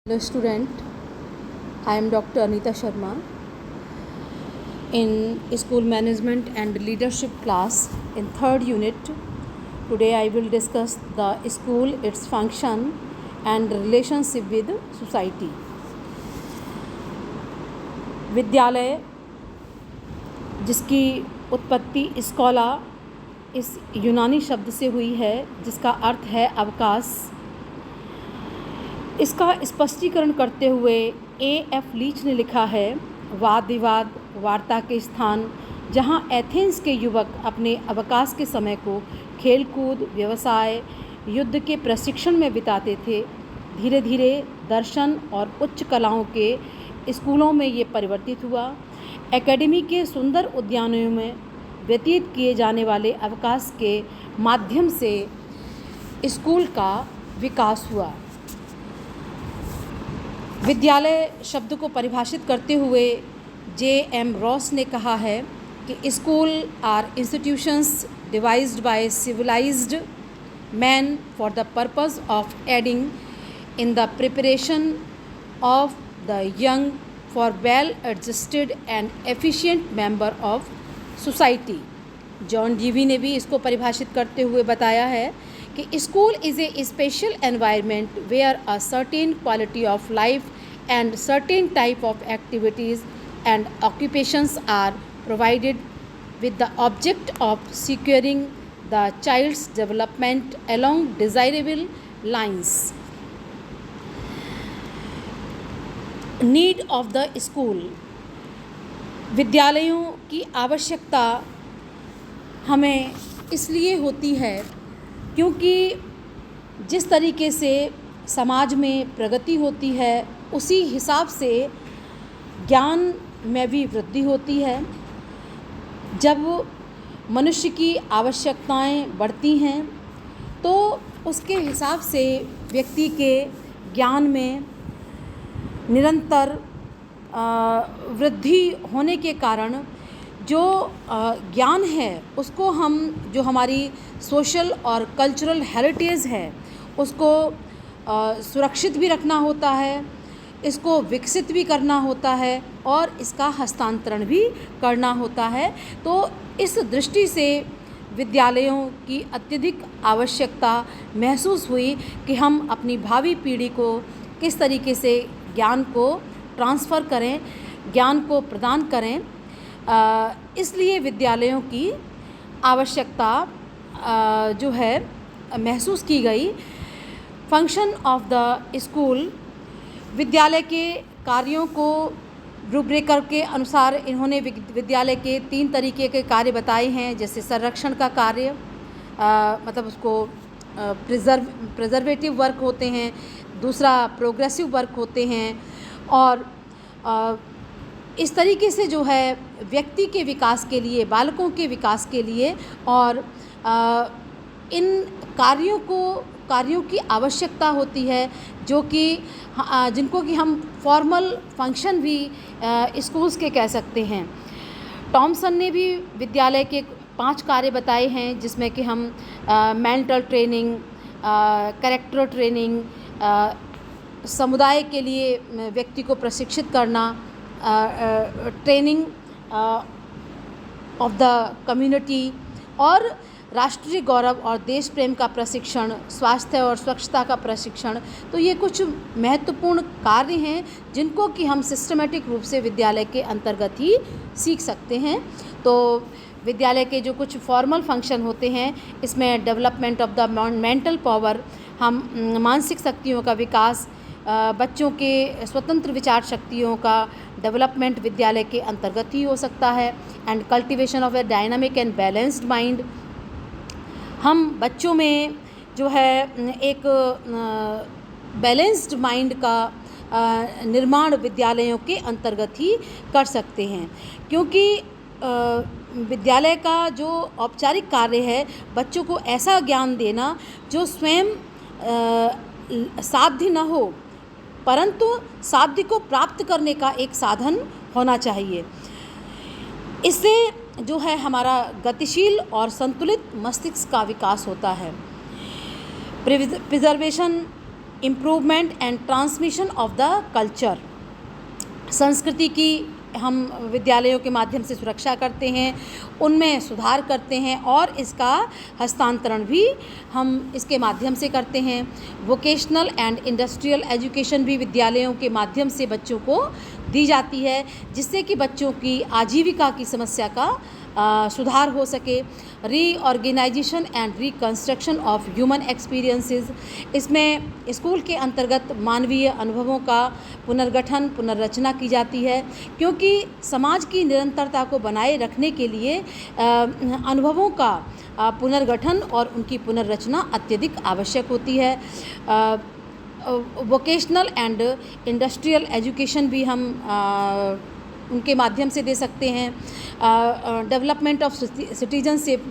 Hello student, I am Dr. Anita Sharma. In School Management and Leadership class in third unit, today I will discuss the school, its function and relationship with society. विद्यालय, जिसकी उत्पत्ति स्कॉला इस यूनानी शब्द से हुई है, जिसका अर्थ है अवकाश। इसका स्पष्टीकरण करते हुए A.F. लीच ने लिखा है, वाद विवाद वार्ता के स्थान जहां एथेंस के युवक अपने अवकाश के समय को खेलकूद, व्यवसाय, युद्ध के प्रशिक्षण में बिताते थे, धीरे धीरे दर्शन और उच्च कलाओं के स्कूलों में ये परिवर्तित हुआ। एकेडमी के सुंदर उद्यानों में व्यतीत किए जाने वाले अवकाश के माध्यम से स्कूल का विकास हुआ। विद्यालय शब्द को परिभाषित करते हुए J.M. रॉस ने कहा है कि school are institutions devised by civilised man for the purpose of aiding in the preparation of the young for well adjusted and efficient member of society. John Dewey ने भी इसको परिभाषित करते हुए बताया है कि school is a special environment where a certain quality of life and certain type of activities and occupations are provided with the object of securing the child's development along desirable lines. Need of the school. विद्यालयों की आवश्यकता हमें इसलिए होती है क्योंकि जिस तरीके से समाज में प्रगति होती है उसी हिसाब से ज्ञान में भी वृद्धि होती है। जब मनुष्य की आवश्यकताएं बढ़ती हैं तो उसके हिसाब से व्यक्ति के ज्ञान में निरंतर वृद्धि होने के कारण जो ज्ञान है उसको हम जो हमारी सोशल और कल्चरल हेरिटेज है उसको सुरक्षित भी रखना होता है, इसको विकसित भी करना होता है और इसका हस्तांतरण भी करना होता है। तो इस दृष्टि से विद्यालयों की अत्यधिक आवश्यकता महसूस हुई कि हम अपनी भावी पीढ़ी को किस तरीके से ज्ञान को ट्रांसफ़र करें, ज्ञान को प्रदान करें। इसलिए विद्यालयों की आवश्यकता जो है महसूस की गई। फंक्शन ऑफ द स्कूल, विद्यालय के कार्यों को रूब्रेकर के अनुसार इन्होंने विद्यालय के 3 तरीके के कार्य बताए हैं, जैसे संरक्षण का कार्य, मतलब उसको प्रिजर्वेटिव वर्क होते हैं, दूसरा प्रोग्रेसिव वर्क होते हैं और इस तरीके से जो है व्यक्ति के विकास के लिए, बालकों के विकास के लिए और इन कार्यों की आवश्यकता होती है जो कि जिनको कि हम फॉर्मल फंक्शन भी स्कूल्स के कह सकते हैं। टॉमसन ने भी विद्यालय के 5 कार्य बताए हैं जिसमें कि हम मेंटल ट्रेनिंग, कैरेक्टर ट्रेनिंग, समुदाय के लिए व्यक्ति को प्रशिक्षित करना, ट्रेनिंग ऑफ द कम्युनिटी और राष्ट्रीय गौरव और देश प्रेम का प्रशिक्षण, स्वास्थ्य और स्वच्छता का प्रशिक्षण। तो ये कुछ महत्वपूर्ण कार्य हैं जिनको कि हम सिस्टमेटिक रूप से विद्यालय के अंतर्गत ही सीख सकते हैं। तो विद्यालय के जो कुछ फॉर्मल फंक्शन होते हैं इसमें development of the mental power, हम मानसिक शक्तियों का विकास, बच्चों के स्वतंत्र विचार शक्तियों का डेवलपमेंट विद्यालय के अंतर्गत ही हो सकता है। And cultivation of a dynamic and balanced mind, हम बच्चों में जो है एक बैलेंस्ड माइंड का निर्माण विद्यालयों के अंतर्गत ही कर सकते हैं क्योंकि विद्यालय का जो औपचारिक कार्य है बच्चों को ऐसा ज्ञान देना जो स्वयं साध्य न हो परंतु साध्य को प्राप्त करने का एक साधन होना चाहिए। इससे जो है हमारा गतिशील और संतुलित मस्तिष्क का विकास होता है। Preservation improvement and transmission of the culture. संस्कृति की हम विद्यालयों के माध्यम से सुरक्षा करते हैं, उनमें सुधार करते हैं और इसका हस्तांतरण भी हम इसके माध्यम से करते हैं। वोकेशनल एंड इंडस्ट्रियल एजुकेशन भी विद्यालयों के माध्यम से बच्चों को दी जाती है, जिससे कि बच्चों की आजीविका की समस्या का सुधार हो सके। Reorganisation and reconstruction of human experiences, इसमें स्कूल के अंतर्गत मानवीय अनुभवों का पुनर्गठन पुनर्रचना की जाती है, क्योंकि समाज की निरंतरता को बनाए रखने के लिए अनुभवों का पुनर्गठन और उनकी पुनर्रचना अत्यधिक आवश्यक होती है। वोकेशनल एंड इंडस्ट्रियल एजुकेशन भी हम उनके माध्यम से दे सकते हैं। डेवलपमेंट ऑफ सिटीजनशिप,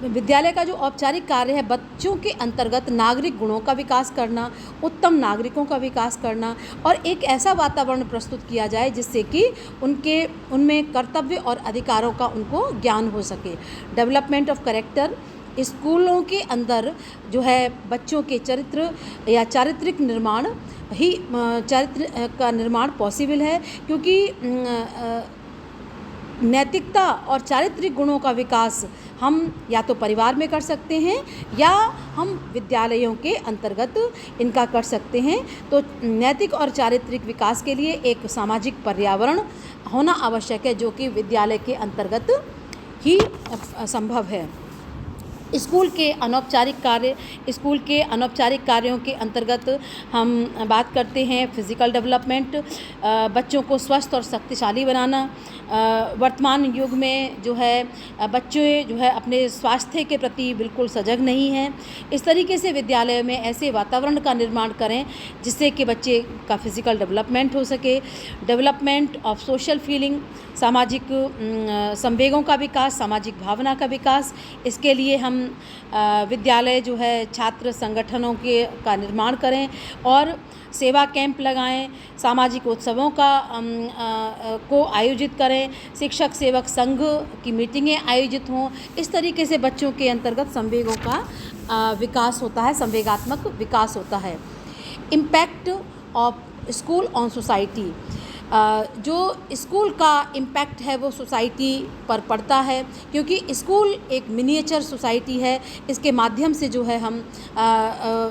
विद्यालय का जो औपचारिक कार्य है बच्चों के अंतर्गत नागरिक गुणों का विकास करना, उत्तम नागरिकों का विकास करना और एक ऐसा वातावरण प्रस्तुत किया जाए जिससे कि उनमें कर्तव्य और अधिकारों का उनको ज्ञान हो सके। डेवलपमेंट ऑफ कैरेक्टर, स्कूलों के अंदर जो है बच्चों के चरित्र या चारित्रिक निर्माण ही चरित्र का निर्माण पॉसिबल है, क्योंकि नैतिकता और चारित्रिक गुणों का विकास हम या तो परिवार में कर सकते हैं या हम विद्यालयों के अंतर्गत इनका कर सकते हैं। तो नैतिक और चारित्रिक विकास के लिए एक सामाजिक पर्यावरण होना आवश्यक है, जो कि विद्यालय के अंतर्गत ही संभव है। स्कूल के अनौपचारिक कार्यों के अंतर्गत हम बात करते हैं फिज़िकल डेवलपमेंट, बच्चों को स्वस्थ और शक्तिशाली बनाना। वर्तमान युग में जो है बच्चे जो है अपने स्वास्थ्य के प्रति बिल्कुल सजग नहीं हैं। इस तरीके से विद्यालय में ऐसे वातावरण का निर्माण करें जिससे कि बच्चे का फिज़िकल डेवलपमेंट हो सके। डेवलपमेंट ऑफ सोशल फीलिंग, सामाजिक संवेगों का विकास, सामाजिक भावना का विकास, इसके लिए हम विद्यालय जो है छात्र संगठनों का निर्माण करें और सेवा कैंप लगाएं, सामाजिक उत्सवों को आयोजित करें, शिक्षक सेवक संघ की मीटिंगें आयोजित हों। इस तरीके से बच्चों के अंतर्गत संवेगों का विकास होता है, संवेगात्मक विकास होता है। Impact of school on society, जो स्कूल का इम्पैक्ट है वो सोसाइटी पर पड़ता है, क्योंकि स्कूल एक मिनिएचर सोसाइटी है। इसके माध्यम से जो है हम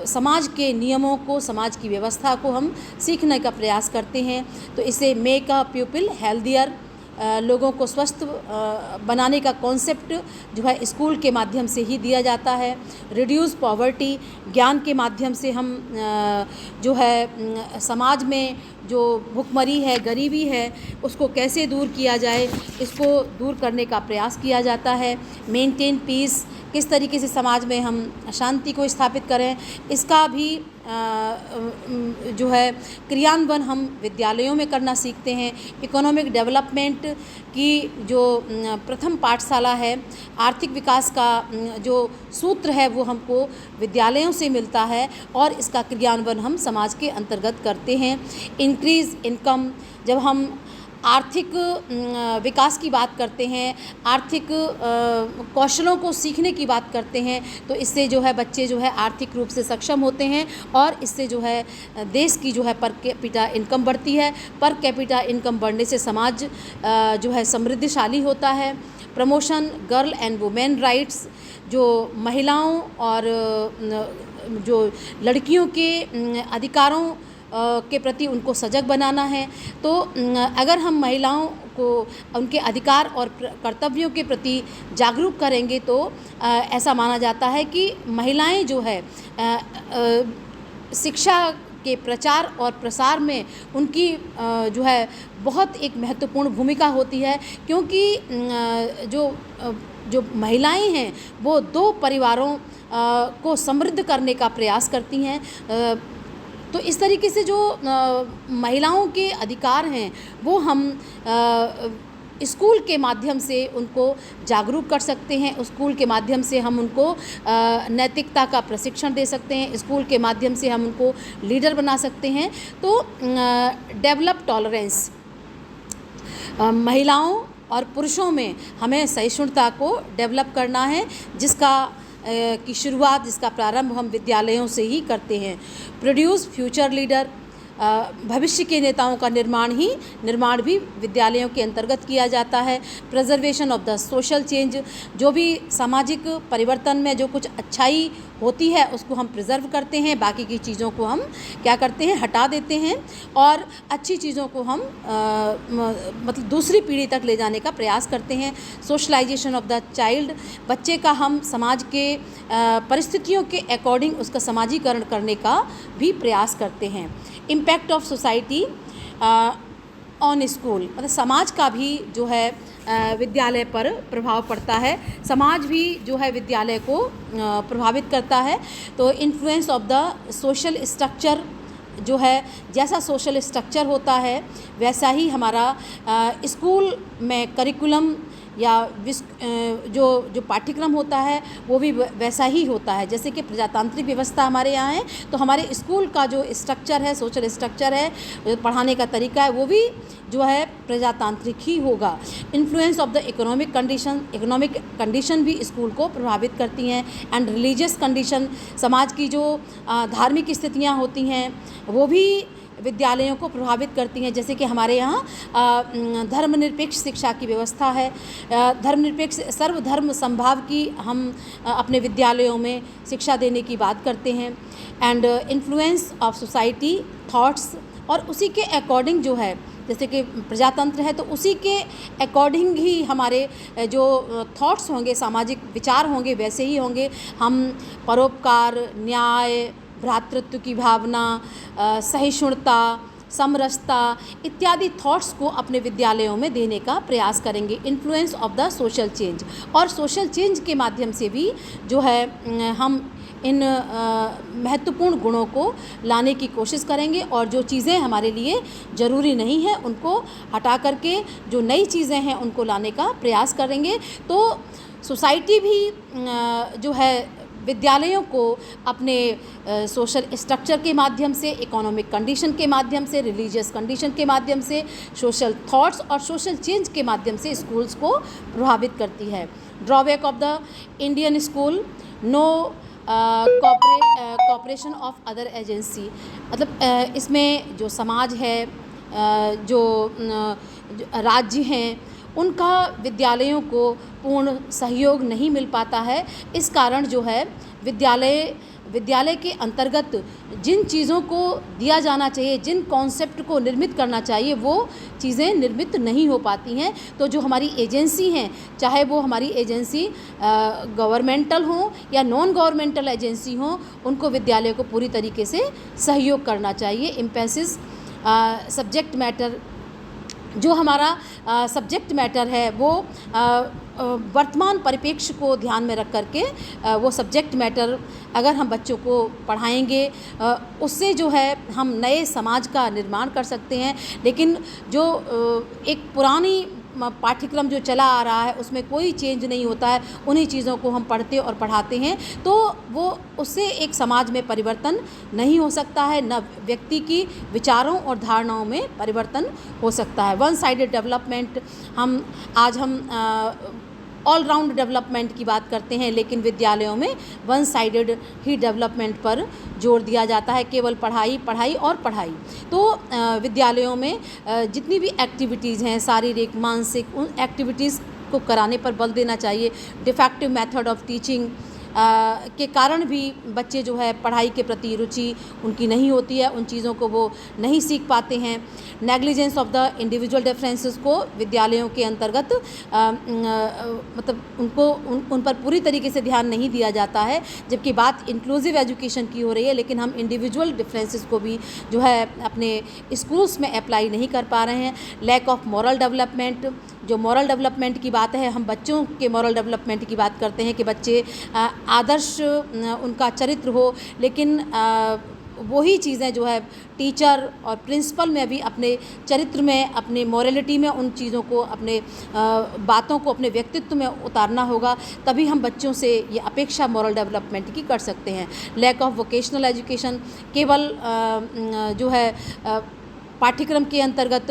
समाज के नियमों को, समाज की व्यवस्था को हम सीखने का प्रयास करते हैं। तो इसे मेक अ पीपल हेल्दियर, लोगों को स्वस्थ बनाने का कॉन्सेप्ट जो है स्कूल के माध्यम से ही दिया जाता है। रिड्यूस पॉवर्टी, ज्ञान के माध्यम से हम जो है समाज में जो भुखमरी है, गरीबी है, उसको कैसे दूर किया जाए, इसको दूर करने का प्रयास किया जाता है। मेंटेन पीस, किस तरीके से समाज में हम शांति को स्थापित करें, इसका भी जो है क्रियान्वयन हम विद्यालयों में करना सीखते हैं। इकोनॉमिक डेवलपमेंट की जो प्रथम पाठशाला है, आर्थिक विकास का जो सूत्र है वो हमको विद्यालयों से मिलता है और इसका क्रियान्वयन हम समाज के अंतर्गत करते हैं। इंक्रीज़ इनकम, जब हम आर्थिक विकास की बात करते हैं, आर्थिक कौशलों को सीखने की बात करते हैं, तो इससे जो है बच्चे जो है आर्थिक रूप से सक्षम होते हैं और इससे जो है देश की जो है पर कैपिटा इनकम बढ़ती है। पर कैपिटा इनकम बढ़ने से समाज जो है समृद्धिशाली होता है। Promotion girl and women rights, जो महिलाओं और जो लड़कियों के अधिकारों के प्रति उनको सजग बनाना है। तो अगर हम महिलाओं को उनके अधिकार और कर्तव्यों के प्रति जागरूक करेंगे तो ऐसा माना जाता है कि महिलाएं जो है शिक्षा के प्रचार और प्रसार में उनकी जो है बहुत एक महत्वपूर्ण भूमिका होती है, क्योंकि जो महिलाएं हैं वो दो परिवारों को समृद्ध करने का प्रयास करती हैं। तो इस तरीके से जो महिलाओं के अधिकार हैं वो हम स्कूल के माध्यम से उनको जागरूक कर सकते हैं। स्कूल के माध्यम से हम उनको नैतिकता का प्रशिक्षण दे सकते हैं। स्कूल के माध्यम से हम उनको लीडर बना सकते हैं। तो डेवलप टॉलरेंस, महिलाओं और पुरुषों में हमें सहिष्णुता को डेवलप करना है, जिसका की शुरुआत, जिसका प्रारंभ हम विद्यालयों से ही करते हैं। प्रोड्यूस फ्यूचर लीडर, भविष्य के नेताओं का निर्माण भी विद्यालयों के अंतर्गत किया जाता है। Preservation of the social change, जो भी सामाजिक परिवर्तन में जो कुछ अच्छाई होती है उसको हम प्रिजर्व करते हैं, बाकी की चीज़ों को हम क्या करते हैं, हटा देते हैं, और अच्छी चीज़ों को हम मतलब दूसरी पीढ़ी तक ले जाने का प्रयास करते हैं। सोशलाइजेशन ऑफ द चाइल्ड, बच्चे का हम समाज के परिस्थितियों के अकॉर्डिंग उसका समाजीकरण करने का भी प्रयास करते हैं। Impact of society on school, मतलब समाज का भी जो है विद्यालय पर प्रभाव पड़ता है, समाज भी जो है विद्यालय को प्रभावित करता है। तो influence of the social structure जो है, जैसा सोशल स्ट्रक्चर होता है वैसा ही हमारा स्कूल में करिकुलम या जो पाठ्यक्रम होता है वो भी वैसा ही होता है। जैसे कि प्रजातांत्रिक व्यवस्था हमारे यहाँ है, तो हमारे स्कूल का जो स्ट्रक्चर है, सोशल स्ट्रक्चर है, पढ़ाने का तरीका है, वो भी जो है प्रजातांत्रिक ही होगा। Influence of the economic condition भी स्कूल को प्रभावित करती हैं। एंड रिलीजियस कंडीशन, समाज की जो धार्मिक स्थितियाँ होती हैं वो भी विद्यालयों को प्रभावित करती हैं। जैसे कि हमारे यहाँ धर्मनिरपेक्ष शिक्षा की व्यवस्था है, धर्मनिरपेक्ष सर्वधर्म समभाव की हम अपने विद्यालयों में शिक्षा देने की बात करते हैं। And influence of society thoughts, और उसी के अकॉर्डिंग जो है, जैसे कि प्रजातंत्र है तो उसी के अकॉर्डिंग ही हमारे जो थॉट्स होंगे, सामाजिक विचार होंगे, वैसे ही होंगे। हम परोपकार, न्याय, भ्रातृत्व की भावना, सहिष्णुता, समरसता इत्यादि थॉट्स को अपने विद्यालयों में देने का प्रयास करेंगे। Influence of the social change, और सोशल चेंज के माध्यम से भी जो है हम इन महत्वपूर्ण गुणों को लाने की कोशिश करेंगे, और जो चीज़ें हमारे लिए ज़रूरी नहीं है उनको हटा करके जो नई चीज़ें हैं उनको लाने का प्रयास करेंगे। तो सोसाइटी भी जो है विद्यालयों को अपने सोशल स्ट्रक्चर के माध्यम से, इकोनॉमिक कंडीशन के माध्यम से, रिलीजियस कंडीशन के माध्यम से, सोशल थॉट्स और सोशल चेंज के माध्यम से स्कूल्स को प्रभावित करती है। Drawback of the Indian school, no cooperation of other agency, मतलब इसमें जो समाज है, जो राज्य हैं, उनका विद्यालयों को पूर्ण सहयोग नहीं मिल पाता है। इस कारण जो है विद्यालय के अंतर्गत जिन चीज़ों को दिया जाना चाहिए, जिन कॉन्सेप्ट को निर्मित करना चाहिए, वो चीज़ें निर्मित नहीं हो पाती हैं। तो जो हमारी एजेंसी हैं, चाहे वो हमारी एजेंसी गवर्नमेंटल हो या नॉन गवर्नमेंटल एजेंसी हो, उनको विद्यालय को पूरी तरीके से सहयोग करना चाहिए। एम्फेसिस सब्जेक्ट मैटर, जो हमारा सब्जेक्ट मैटर है वो वर्तमान परिप्रेक्ष्य को ध्यान में रख करके वो सब्जेक्ट मैटर अगर हम बच्चों को पढ़ाएंगे, उससे जो है हम नए समाज का निर्माण कर सकते हैं। लेकिन जो एक पुरानी पाठ्यक्रम जो चला आ रहा है उसमें कोई चेंज नहीं होता है, उन्हीं चीज़ों को हम पढ़ते और पढ़ाते हैं, तो वो उससे एक समाज में परिवर्तन नहीं हो सकता है, न व्यक्ति की विचारों और धारणाओं में परिवर्तन हो सकता है। वन साइडेड डेवलपमेंट, आज हम ऑल राउंड डेवलपमेंट की बात करते हैं, लेकिन विद्यालयों में वन साइडेड ही डेवलपमेंट पर जोर दिया जाता है, केवल पढ़ाई पढ़ाई और पढ़ाई। तो विद्यालयों में जितनी भी एक्टिविटीज़ हैं, शारीरिक मानसिक, उन एक्टिविटीज़ को कराने पर बल देना चाहिए। डिफेक्टिव मेथड ऑफ टीचिंग के कारण भी बच्चे जो है पढ़ाई के प्रति रुचि उनकी नहीं होती है, उन चीज़ों को वो नहीं सीख पाते हैं। Negligence of the individual differences को विद्यालयों के अंतर्गत मतलब उन पर पूरी तरीके से ध्यान नहीं दिया जाता है, जबकि बात इंक्लूसिव एजुकेशन की हो रही है, लेकिन हम इंडिविजुअल डिफरेंसेस को भी जो है अपने स्कूल्स में अप्लाई नहीं कर पा रहे हैं। लैक ऑफ मॉरल डेवलपमेंट, जो मॉरल डेवलपमेंट की बात है, हम बच्चों के मॉरल डेवलपमेंट की बात करते हैं कि बच्चे आदर्श उनका चरित्र हो, लेकिन वही चीज़ें जो है टीचर और प्रिंसिपल में भी अपने चरित्र में, अपने मॉरलिटी में उन चीज़ों को, अपने बातों को अपने व्यक्तित्व में उतारना होगा, तभी हम बच्चों से ये अपेक्षा मॉरल डेवलपमेंट की कर सकते हैं। लैक ऑफ वोकेशनल एजुकेशन, केवल जो है पाठ्यक्रम के अंतर्गत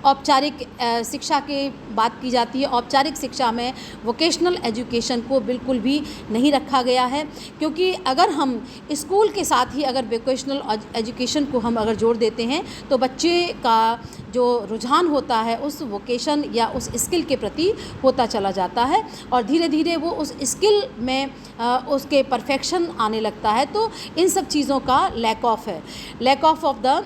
औपचारिक शिक्षा की बात की जाती है। औपचारिक शिक्षा में वोकेशनल एजुकेशन को बिल्कुल भी नहीं रखा गया है, क्योंकि अगर हम स्कूल के साथ ही अगर वोकेशनल एजुकेशन को हम अगर जोड़ देते हैं तो बच्चे का जो रुझान होता है उस वोकेशन या उस स्किल के प्रति होता चला जाता है, और धीरे धीरे वो उस स्किल में उसके परफेक्शन आने लगता है। तो इन सब चीज़ों का लैक ऑफ है, lack of the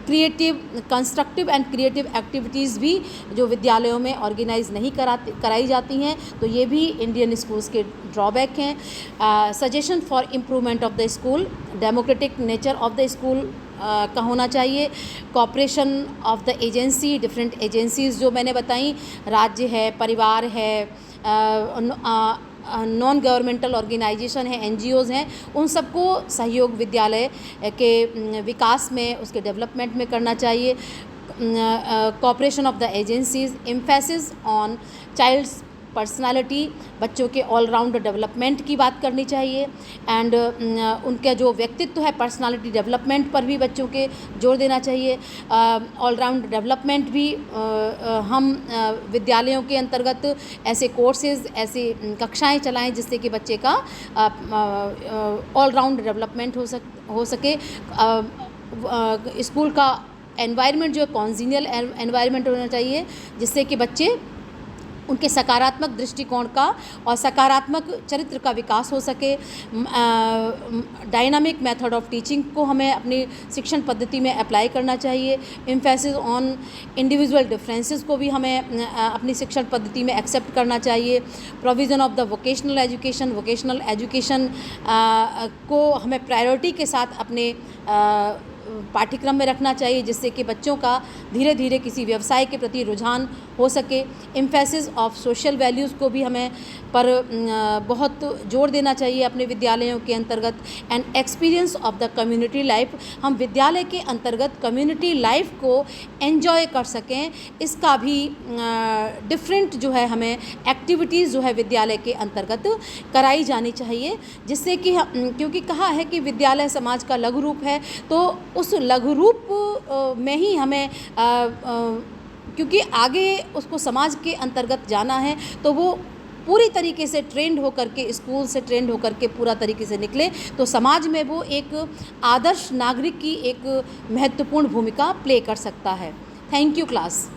creative, constructive and creative activities भी जो विद्यालयों में ऑर्गेनाइज नहीं कराई जाती हैं, तो ये भी इंडियन स्कूल्स के ड्रॉबैक हैं। Suggestion for improvement of the school, democratic nature of the school का होना चाहिए, cooperation of the agency, different agencies जो मैंने बताई, राज्य है, परिवार है, नॉन गवर्नमेंटल ऑर्गेनाइजेशन है, NGOs हैं, उन सबको सहयोग विद्यालय के विकास में, उसके डेवलपमेंट में करना चाहिए। Cooperation of the agencies, emphasis on child's personality, बच्चों के ऑलराउंड डेवलपमेंट की बात करनी चाहिए, एंड उनका जो व्यक्तित्व है, पर्सनालिटी डेवलपमेंट पर भी बच्चों के जोर देना चाहिए। ऑलराउंड डेवलपमेंट भी हम विद्यालयों के अंतर्गत ऐसे कोर्सेज, ऐसी कक्षाएं चलाएं जिससे कि बच्चे का ऑलराउंड डेवलपमेंट हो सके। स्कूल का एनवायरनमेंट जो है कॉन्जीनियल एनवायरनमेंट होना चाहिए, जिससे कि बच्चे उनके सकारात्मक दृष्टिकोण का और सकारात्मक चरित्र का विकास हो सके। डायनामिक मेथड ऑफ टीचिंग को हमें अपनी शिक्षण पद्धति में अप्लाई करना चाहिए। एम्फेसिस ऑन इंडिविजुअल डिफरेंसेस को भी हमें अपनी शिक्षण पद्धति में एक्सेप्ट करना चाहिए। Provision of the vocational education को हमें प्रायोरिटी के साथ अपने पाठ्यक्रम में रखना चाहिए, जिससे कि बच्चों का धीरे धीरे किसी व्यवसाय के प्रति रुझान हो सके। एम्फेसिस ऑफ सोशल वैल्यूज़ को भी हमें पर बहुत जोर देना चाहिए अपने विद्यालयों के अंतर्गत। And experience of the community life, हम विद्यालय के अंतर्गत कम्युनिटी लाइफ को एंजॉय कर सकें, इसका भी डिफरेंट जो है हमें एक्टिविटीज़ जो है विद्यालय के अंतर्गत कराई जानी चाहिए, जिससे कि क्योंकि कहा है कि विद्यालय समाज का लघु रूप है, तो उस लघु रूप में ही हमें क्योंकि आगे उसको समाज के अंतर्गत जाना है, तो वो पूरी तरीके से ट्रेंड होकर के, स्कूल से ट्रेंड होकर के पूरा तरीके से निकले, तो समाज में वो एक आदर्श नागरिक की एक महत्वपूर्ण भूमिका प्ले कर सकता है। Thank you class.